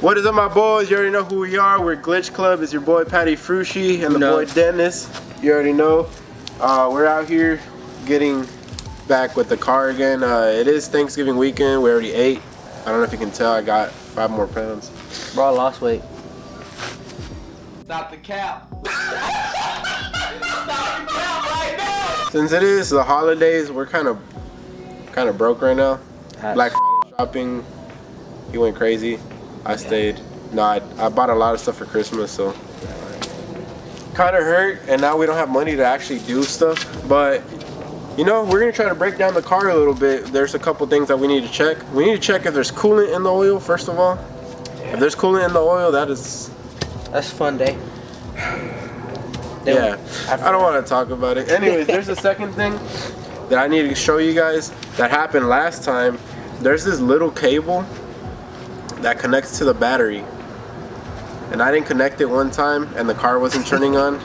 What is up, my boys? You already know who we are. We're Glitch Club. It's your boy Patty Frushi and the boy Dennis. You already know. We're out here getting back with the car again. It is Thanksgiving weekend. We already ate. I don't know if you can tell. I got 5 more pounds. Bro, I lost weight. Stop the cap. Stop the cap right now. Since it is the holidays, we're kind of broke right now. Black Friday shopping. He went crazy. I stayed. No, I bought a lot of stuff for Christmas, so kind of hurt. And now we don't have money to actually do stuff. But you know, we're gonna try to break down the car a little bit. There's a couple things that we need to check. We need to check if there's coolant in the oil, first of all. If there's coolant in the oil, that's a fun day. Yeah, I don't want to talk about it. Anyways, there's a second thing that I need to show you guys that happened last time. There's this little cable that connects to the battery, and I didn't connect it one time and the car wasn't turning on.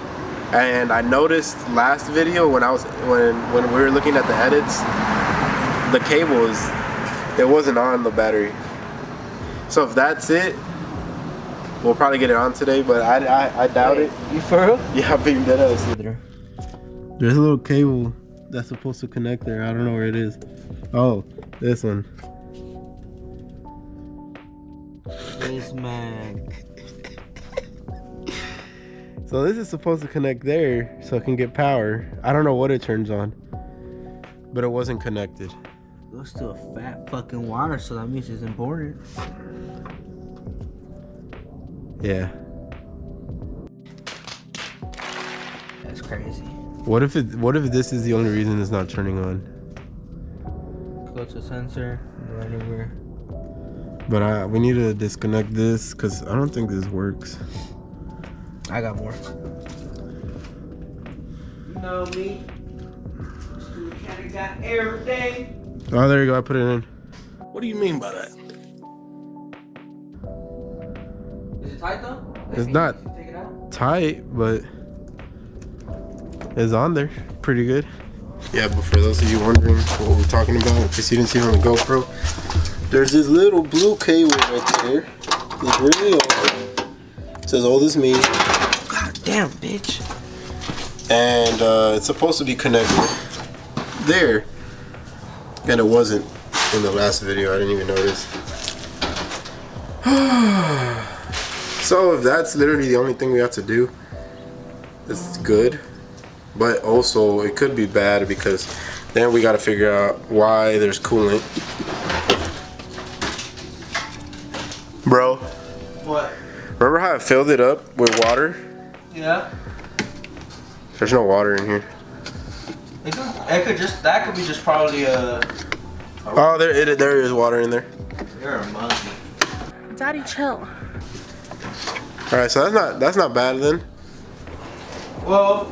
And I noticed last video when we were looking at the edits, the cable it wasn't on the battery. So if that's it, we'll probably get it on today, but I doubt it. You for real? Yeah, I'm being dead ass. There's a little cable that's supposed to connect there. I don't know where it is. Oh, this one. This man. So this is supposed to connect there so it can get power. I don't know what it turns on, but it wasn't connected. It goes to a fat fucking wire, so that means it's important. Yeah. That's crazy. What if this is the only reason it's not turning on? Go to sensor, right over. But we need to disconnect this because I don't think this works. I got more. You know me. Mechanic got everything. Oh, there you go. I put it in. What do you mean by that? Is it tight though? It's not tight, but it's on there. Pretty good. Yeah, but for those of you wondering what we're talking about, in case you didn't see it on the GoPro, there's this little blue cable right there. It's really old. It says old as me. God damn, bitch. And it's supposed to be connected there. And it wasn't in the last video. I didn't even notice. So if that's literally the only thing we have to do, it's good. But also it could be bad because then we got to figure out why there's coolant. Bro. What? Remember how I filled it up with water? Yeah. There's no water in here. That could be just probably a Oh, there is water in there. You're a monkey. Daddy, chill. All right, so that's not bad then. Well,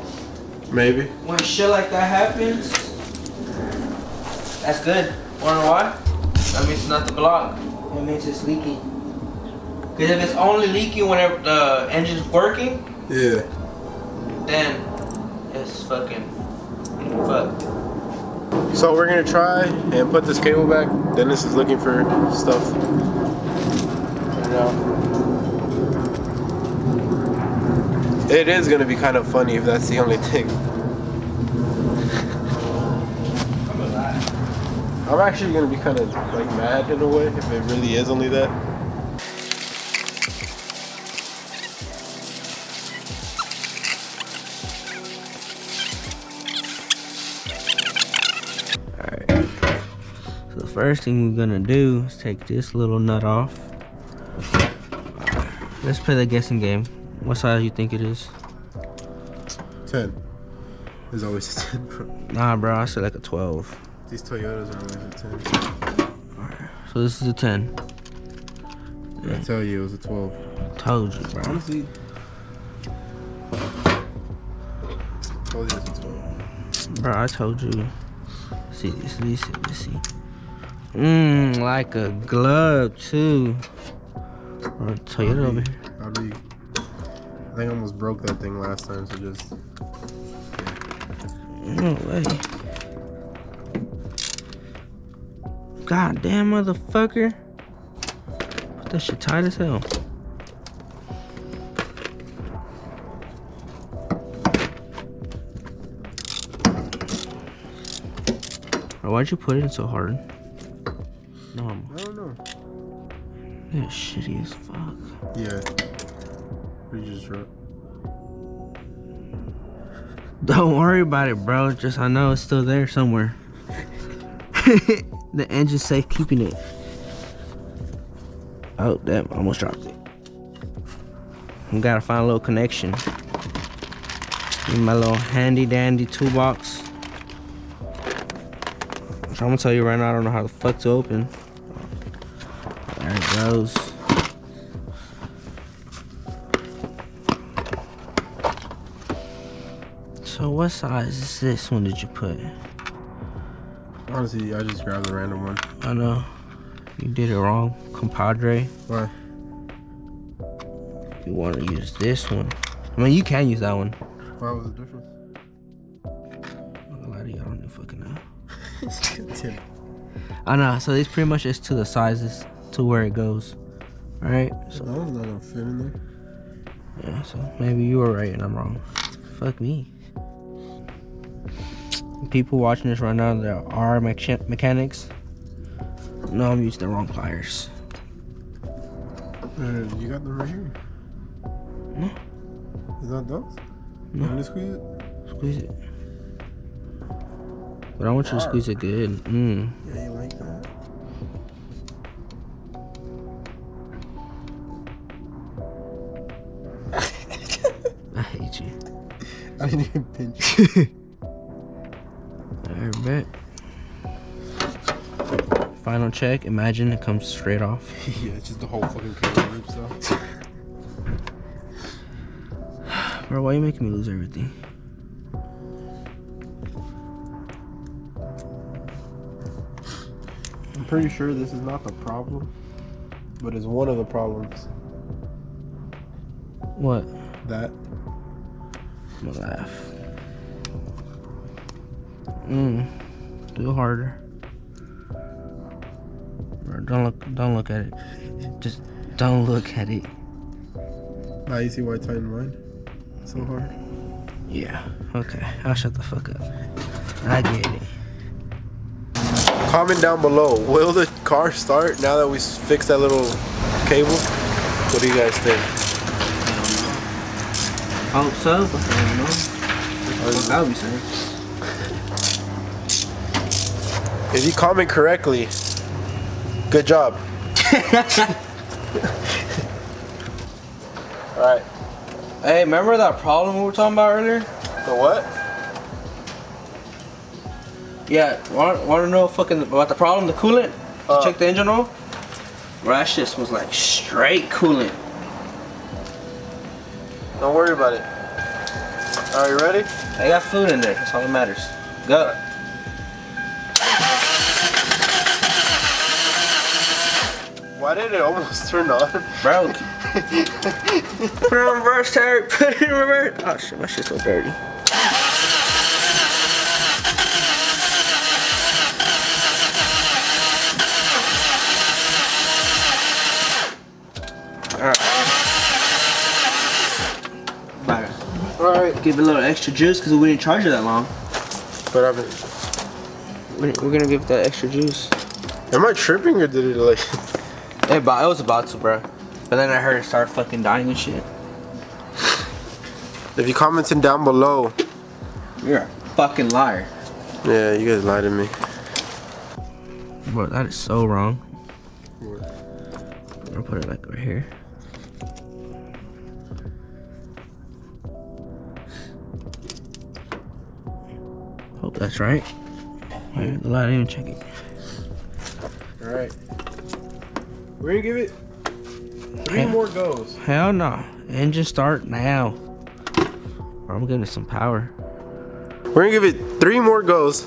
Maybe. when shit like that happens, that's good. Wanna know why? That means it's not the block. It means it's leaking. Because if it's only leaking whenever the engine's working, Yeah. then it's fucking fucked. So we're gonna try and put this cable back. Dennis is looking for stuff. It is gonna be kind of funny if that's the only thing. I'm actually gonna be kind of like mad in a way if it really is only that. Alright. So the first thing we're gonna do is take this little nut off. Let's play the guessing game. What size you think it is? 10. There's always a 10, bro. Nah, bro, I said like a 12. These Toyotas are always a 10. Alright, so this is a 10. I tell you, it was a 12. Told you, bro. Honestly, told you it was a 12. Bro, I told you. See, let's see. Like a glove too. Or Toyota over here. I think I almost broke that thing last time, so just. No way. God damn, motherfucker. Put That shit tight as hell. Bro, why'd you put it in so hard? Normal. I don't know. Yeah, shitty as fuck. Yeah. We just dropped. Don't worry about it, bro. Just I know it's still there somewhere. The engine's safe keeping it. Oh, damn, I almost dropped it. We gotta find a little connection. Give me my little handy dandy toolbox. So I'm gonna tell you right now, I don't know how the fuck to open. There it goes. So what size is this one did you put? Honestly, I just grabbed a random one. I know. You did it wrong, compadre. Why? You want to use this one. I mean, you can use that one. Why was the difference? I'm gonna lie to you, I don't even fucking know. Tim. I know, so these pretty much is to the sizes, to where it goes. Alright? So, That one's not gonna fit in there. yeah, so maybe you were right and I'm wrong. Fuck me. People watching this right now that are mechanics, no, I'm using the wrong pliers. You got them right here. No. Is that those? No. You want to squeeze it? Squeeze it. But I want you to squeeze it good. Mm. Yeah, you like that? I hate you. I didn't even pinch you. Alright, bet. Final check. Imagine it comes straight off. Yeah, it's just the whole fucking camera rips off. Bro, why are you making me lose everything? I'm pretty sure this is not the problem, but it's one of the problems. What? That. I'm gonna laugh. Do it harder. Bro, don't look at it. Just don't look at it. Now you see why I tightened mine so hard? Yeah. Okay. I'll shut the fuck up. I get it. Comment down below. Will the car start now that we fixed that little cable? What do you guys think? I hope so, but I don't know. That'll be saying. If you comment correctly, good job. Alright. Hey, remember that problem we were talking about earlier? The what? Yeah, want to know fucking about the problem, the coolant? Check the engine oil? Bro, that shit was like straight coolant. Don't worry about it. Are you ready? I got food in there, that's all that matters. Go. Why did it almost turn on? Bro. Put it in reverse, Terry. Put it in reverse. Oh shit, my shit's so dirty. Alright. Give it a little extra juice because we didn't charge it that long. What happened? We're gonna give it that extra juice. Am I tripping or did it like... It was about to, bro. But then I heard it start fucking dying and shit. If you commenting down below... You're a fucking liar. Yeah, you guys lied to me. Bro, that is so wrong. What? I'm gonna put it like right here. Hope that's right. Wait, the light didn't even check it. Alright. We're gonna give it 3 more goes. Hell no. Engine start now. Or I'm giving it some power. We're gonna give it 3 more goes.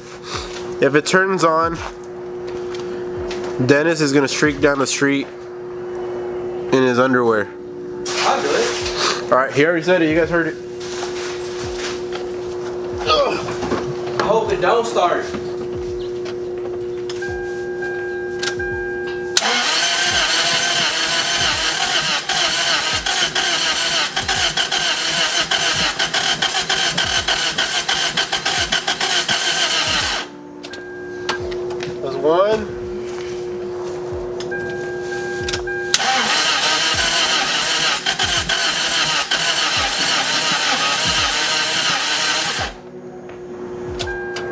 If it turns on, Dennis is gonna streak down the street in his underwear. I'll do it. Alright, he already said it. You guys heard it. I hope it don't start. One.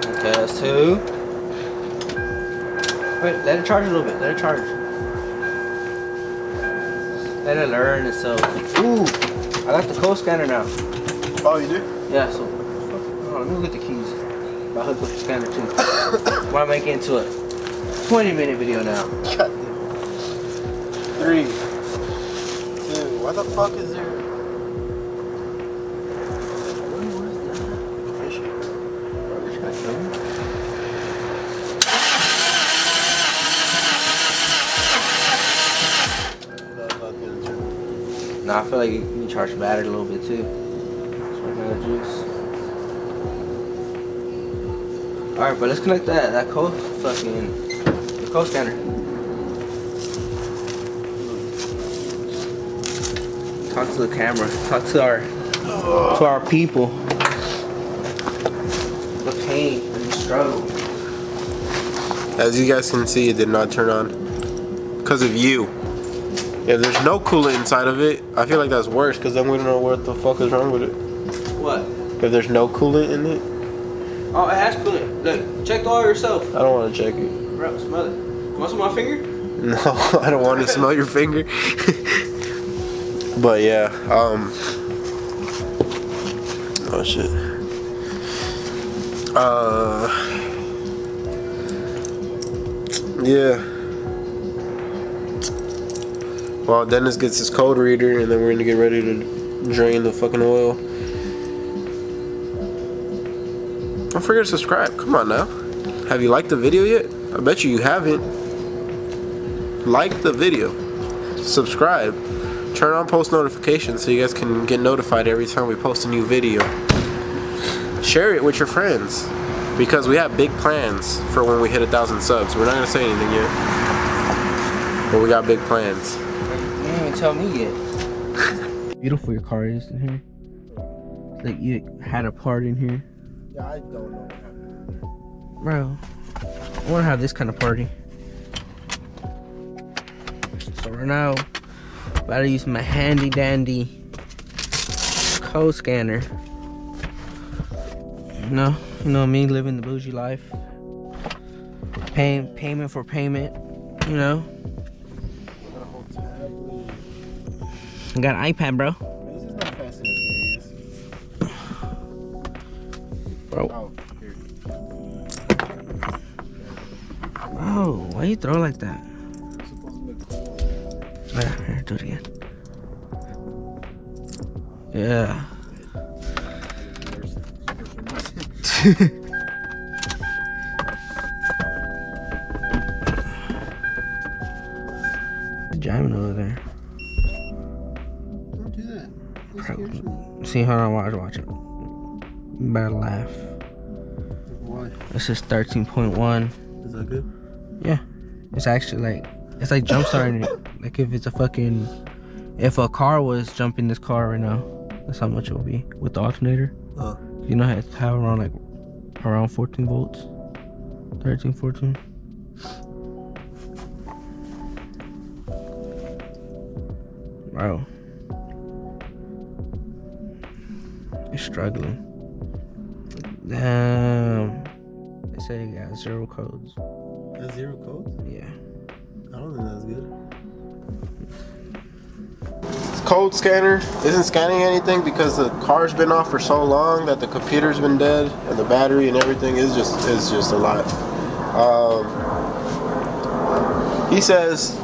Okay, that's 2. Wait, let it charge a little bit. Let it charge. Let it learn itself. Ooh, I got the code scanner now. Oh, you do? Yeah, so hold on, let me look at the keys. I hooked up the scanner too. Why am I getting into a 20-minute video now? 3, 2. Why the fuck is there? Nah, I feel like you can charge the battery a little bit too. Just right now, juice. Alright, but let's connect that code the code scanner. Talk to the camera. Talk to our people. The pain and the struggle. As you guys can see, it did not turn on because of you. If there's no coolant inside of it, I feel like that's worse because then we don't know what the fuck is wrong with it. What? If there's no coolant in it. Oh, it has coolant. Look, check the oil yourself. I don't want to check it. Bro, smell it. You want some of my finger? No, I don't want to smell your finger. But yeah, oh shit. Yeah. Well, Dennis gets his code reader, and then we're gonna get ready to drain the fucking oil. Don't forget to subscribe. Come on now. Have you liked the video yet? I bet you haven't. Like the video. Subscribe. Turn on post notifications so you guys can get notified every time we post a new video. Share it with your friends because we have big plans for when we hit 1,000 subs. We're not gonna say anything yet, but we got big plans. You didn't even tell me yet. Beautiful your car is in here. It's like you had a part in here. Yeah, I don't know what happened. Bro, I want to have this kind of party. So right now, about to use my handy dandy code scanner. You know me, living the bougie life. Paying payment for payment, you know. I got an iPad, bro. This is not Fast and Furious. Bro. Oh, here. Oh, why you throw like that? It's supposed to look cool. Here, do it again. Yeah. Jamming over there. Don't do that. That scares me. See, hold on, watch it. You better laugh. Why? This is 13.1. Is that good? Yeah. It's actually like, it's like jump starting it. Like if a car was jumping this car right now, that's how much it would be with the alternator. You know, it have around 14 volts. 13, 14. Bro. You're struggling. Damn. They say you got 0 codes. That's 0 codes? Yeah. I don't think that's good. This code scanner isn't scanning anything because the car's been off for so long that the computer's been dead and the battery and everything is just a lot. He says,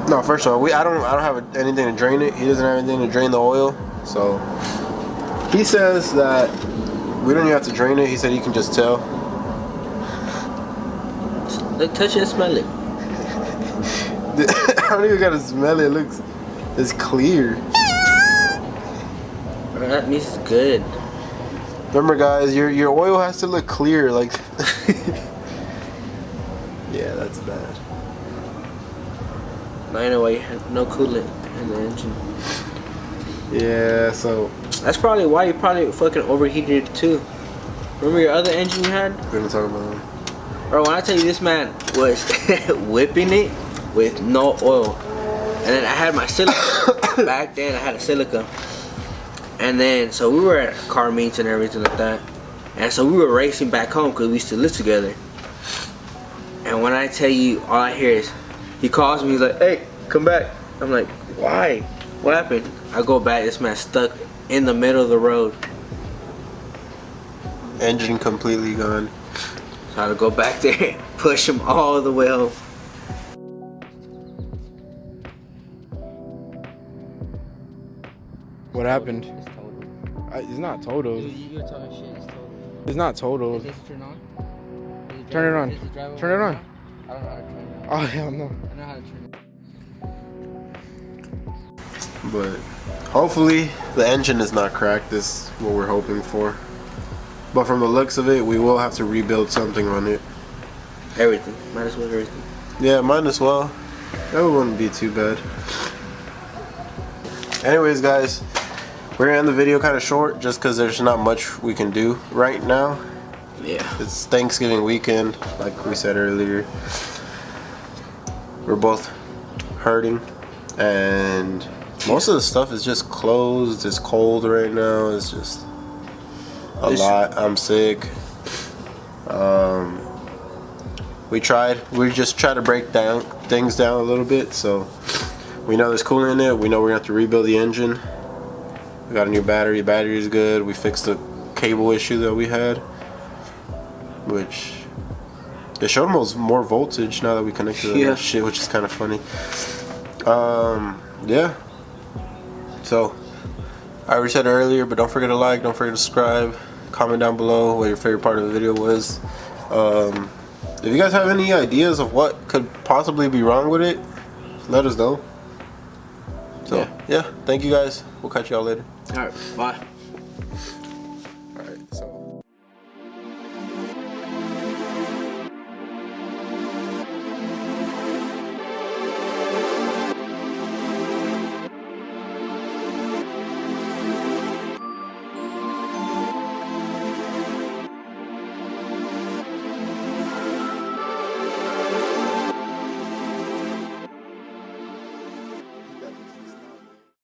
no, first of all, I don't have anything to drain it. He doesn't have anything to drain the oil, so he says that we don't even have to drain it. He said you can just tell. Look, touch it and smell it. I don't even gotta smell it. It's clear. That means it's good. Remember, guys, your oil has to look clear. Like, yeah, that's bad. Now you know why you have no coolant in the engine. Yeah, so That's probably why you probably fucking overheated it too. Remember your other engine you had? we're gonna talk about that. Bro, when I tell you this man was whipping it with no oil. And then I had my silica. Back then I had a silica. And then, so we were at car meets and everything like that. And so we were racing back home because we used to live together. And when I tell you, all I hear is, he calls me, he's like, hey, come back. I'm like, why? What happened? I go back, this man stuck in the middle of the road. Engine completely gone. So I had to go back there, push him all the way home. What happened? It's total. It's not total. You're talking shit, it's total. It's not total. Is this turn on? Turn it on. Turn it on. I don't know how to turn it on. Oh hell no. I know how to turn it. But hopefully the engine is not cracked. This is what we're hoping for. But from the looks of it, we will have to rebuild something on it. Everything. Might as well everything. Yeah, might as well. That wouldn't be too bad. Anyways, guys, we're gonna end the video kind of short just because there's not much we can do right now. Yeah. It's Thanksgiving weekend, like we said earlier. We're both hurting, and most of the stuff is just closed. It's cold right now. It's just a lot. I'm sick. We just tried to break things down a little bit. So we know there's coolant in it. We know we're gonna have to rebuild the engine. We got a new battery. Battery is good. We fixed the cable issue that we had, which it showed more voltage now that we connected that shit, which is kind of funny. Yeah. So I already said earlier, but don't forget to like, don't forget to subscribe, comment down below what your favorite part of the video was. If you guys have any ideas of what could possibly be wrong with it, let us know. So yeah, thank you guys. We'll catch y'all later. Alright, bye.